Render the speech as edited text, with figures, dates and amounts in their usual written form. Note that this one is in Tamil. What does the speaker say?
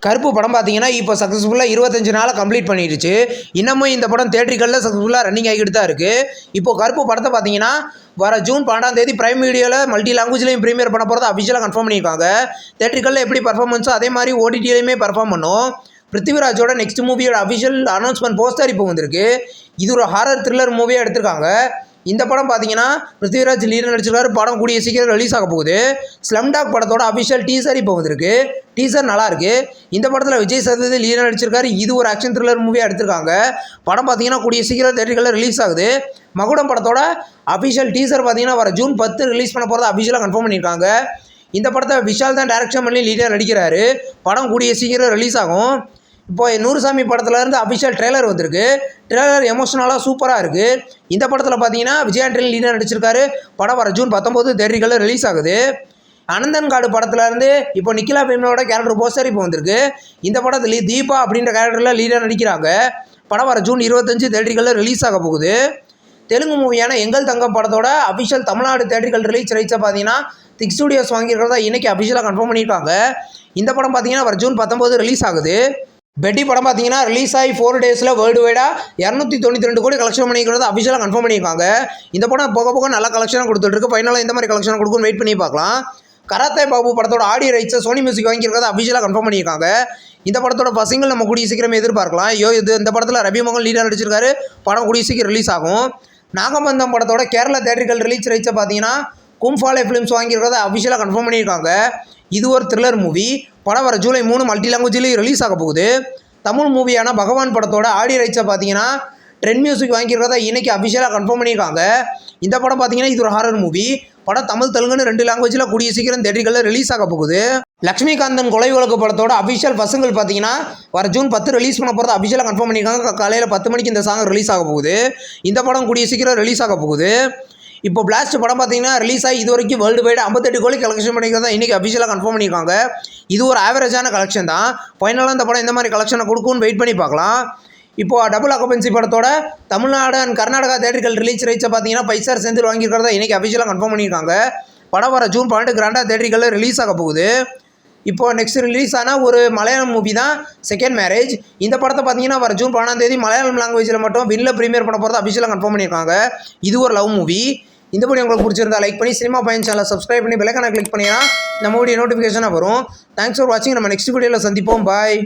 கருப்பு படம் பார்த்தீங்கன்னா இப்போ சக்ஸஸ்ஃபுல்லாக 25 நாளை கம்ப்ளீட் பண்ணிடுச்சு. இன்னமும் இந்த படம் தியேட்டர்களில் சக்ஸஸ்ஃபுல்லாக ரன்னிங் ஆகிட்டு தான் இருக்குது. இப்போ கருப்பு படத்தை பார்த்தீங்கன்னா வர ஜூன் 12 பிரைம் வீடியோவில் மல்டி லாங்குவேஜ்லையும் ப்ரீமியர் பண்ண போகிறத அஃபிஷியலாக கன்ஃபார்ம் பண்ணியிருக்காங்க. தியேட்டர்களில் எப்படி பர்ஃபார்மன்ஸோ அதே மாதிரி ஓடிடிலையுமே பர்ஃபார்ம் பண்ணும். பிருத்திவிராஜோட நெக்ஸ்ட் மூவியோட அஃபிஷியல் அனௌன்ஸ்மெண்ட் போஸ்டர் இப்போ வந்திருக்கு. இது ஒரு ஹாரர் த்ரில்லர் மூவியாக எடுத்திருக்காங்க. இந்த படம் பார்த்தீங்கன்னா பிருத்திவிராஜ் லீடர் நடிச்சிருக்காரு. படம் கூடிய சீக்கிரம் ரிலீஸ் ஆக போகுது. ஸ்லம்டாக் படத்தோட அஃபிஷியல் டீசர் இப்போ வந்திருக்கு. டீசர் நல்லாயிருக்கு. இந்த படத்தில் விஜய் சேதுபதி லீடர் நடிச்சிருக்காரு. இது ஒரு ஆக்ஷன் த்ரில்லர் மூவியாக எடுத்திருக்காங்க. படம் பார்த்தீங்கன்னா கூடிய சீக்கிரம் தியேட்டர்களில் ரிலீஸ் ஆகுது. மகுடம் படத்தோட அஃபிஷியல் டீசர் பார்த்தீங்கன்னா வர ஜூன் 10 ரிலீஸ் பண்ண போகிறத அஃபிஷியலாக கன்ஃபார்ம் பண்ணியிருக்காங்க. இந்த படத்தை விஷால் தான் டைரக்ஷன் பண்ணி லீடர் நடிக்கிறாரு. படம் கூடிய சீக்கிரம் ரிலீஸ் ஆகும். இப்போ நூறுசாமி படத்துலேருந்து அஃபிஷியல் ட்ரெய்லர் வந்திருக்கு. ட்ரெய்லர் எமோஷனலாக சூப்பராக இருக்குது. இந்த படத்தில் பார்த்தீங்கன்னா விஜய் ஆண்டனி லீடர் நடிச்சிருக்காரு. படம் வர ஜூன் 19 தியேட்டர்களில் ரிலீஸ் ஆகுது. அனந்தன்காடு படத்துலேருந்து இப்போ நிக்கிலா பெண்ணோட கேரக்டர் போஸ்டர் இப்போ வந்திருக்கு. இந்த படத்தில் தீபா அப்படின்ற கேரக்டரில் லீடர் நடிக்கிறாங்க. படம் வர ஜூன் 25 தியேட்டர்களில் ரிலீஸ் ஆக போகுது. தெலுங்கு மூவியான எங்கள் தங்கம் படத்தோட அஃபிஷியல் தமிழ்நாடு தியேட்டர்கள் ரிலீஸ் ரைட்ஸை பார்த்தீங்கன்னா திக் ஸ்டுடியோஸ் வாங்கியிருக்கிறதா இன்றைக்கி அஃபிஷியலாக கன்ஃபார்ம் பண்ணியிருக்காங்க. இந்த படம் பார்த்தீங்கன்னா வர ஜூன் 19 ரிலீஸ் ஆகுது. பெட்டி படம் பார்த்தீங்கன்னா ரிலீஸ் ஆகி 4 டேஸில் வேர்ல்டு வைடாக 292 கோடி கலெக்ஷன் பண்ணிக்கிறது அஃபிஷியலாக கன்ஃபார்ம் பண்ணியிருக்காங்க. இந்த படம் போக போக நல்ல கலெக்ஷனாக கொடுத்துட்ருக்கு. ஃபைனலாக இந்த மாதிரி கலெக்ஷன் கொடுக்குன்னு வெயிட் பண்ணி பார்க்கலாம். கராத்தே பாபு படத்தோட ஆடியோ ரைட்ஸை சோனி மியூசிக் வாங்கியிருக்கிறத அஃபிஷியலாக கன்ஃபார்ம் பண்ணியிருக்காங்க. இந்த படத்தோட பசங்கள் நம்ம கூடிய சீக்கிரம் எதிர்பார்க்கலாம். இந்த படத்தில் ரவி மோகன் லீடர் நடிச்சிருக்காரு. படம் கூடிய சீக்கிரம் ரிலீஸ் ஆகும். நாகபந்தம் படத்தோட கேரளா தியேட்டர்கள் ரிலீஸ் ரைட்ஸை பார்த்தீங்கன்னா கும்ஃபாலே ஃபிலிம்ஸ் வாங்கியிருக்கிறத அஃபிஷியலாக கன்ஃபார்ம் பண்ணியிருக்காங்க. இது ஒரு த்ரில்லர் மூவி. படம் வர ஜூலை 3 மல்டி லாங்குவேஜ்லேயும் ரிலீஸ் ஆக போகுது. தமிழ் மூவியான பகவான் படத்தோட ஆடியோ ரைட்ஸை பார்த்தீங்கன்னா ட்ரெண்ட் மியூசிக் வாங்கியிருக்கிறதா இன்றைக்கி அஃபிஷியலாக கன்ஃபார்ம் பண்ணியிருக்காங்க. இந்த படம் பார்த்தீங்கன்னா இது ஒரு ஹாரர் மூவி. படம் தமிழ் தெலுங்குன்னு 2 லாங்குவேஜில் கூடிய சீக்கிரம் தியேட்டர்களில் ரிலீஸ் ஆக போகுது. லக்ஷ்மிகாந்தன் கொலை வழக்கு படத்தோட அஃபிஷியல் பசங்கள் பார்த்தீங்கன்னா வர ஜூன் 10 ரிலீஸ் பண்ண போகிறத அஃபிஷியலாக கன்ஃபார்ம் பண்ணியிருக்காங்க. காலையில் 10 மணிக்கு இந்த சாங் ரிலீஸ் ஆக போகுது. இந்த படம் கூடிய சீக்கிரம் ரிலீஸ் ஆக போகுது. இப்போ பிளாஸ்ட் படம் பார்த்தீங்கன்னா ரிலீஸ் ஆகி இது வரைக்கும் வேர்ல்டு வைடு 58 கோடி கலெக்ஷன் பண்ணிக்கிறதா இன்றைக்கி அஃபிஷியலாக கன்ஃபார்ம் பண்ணியிருக்காங்க. இது ஒரு ஆவரேஜான கலெக்ஷன் தான். ஃபைனலாக இந்த படம் இந்த மாதிரி கலெக்ஷனை கொடுக்கும்னு வெயிட் பண்ணி பார்க்கலாம். இப்போது டபுள் ஆக்குபென்சி படத்தோட தமிழ்நாடு அண்ட் கர்நாடகா தியேட்டர்கள் ரிலீஸ் ரைட்ஸை பார்த்தீங்கன்னா பைசார் செந்தில் வாங்கியிருக்கிறதா இன்றைக்கி அஃபிஷியலாக கன்ஃபார்ம் பண்ணியிருக்காங்க. படம் வர ஜூன் 12 கிராண்டாக தியேட்டர்களில் ரிலீஸ் ஆக போகுது. இப்போது நெக்ஸ்ட் ரிலீஸ் ஆன ஒரு மலையாளம் மூவி தான் செகண்ட் மேரேஜ். இந்த படத்தை பார்த்தீங்கன்னா வர ஜூன் 12 மலையாளம் லாங்குவேஜில் மட்டும் வின்ல ப்ரீமியர் பண்ண போகிறத அஃபிஷியலாக கன்ஃபார்ம் பண்ணியிருக்காங்க. இது ஒரு லவ் மூவி. இந்த வீடியோ உங்களுக்கு பிடிச்சிருந்தா லைக் பண்ணி சினிமா பயன் சேனலை சப்ஸ்கிரைப் பண்ணி பெல் ஐகானை கிளிக் பண்ணிங்கன்னா நம்ம வீடியோ நோட்டிஃபிகேஷனாக வரும். தேங்க்ஸ் ஃபார் வாட்சிங். நம்ம நெக்ஸ்ட் வீடியோவில் சந்திப்போம். பாய்.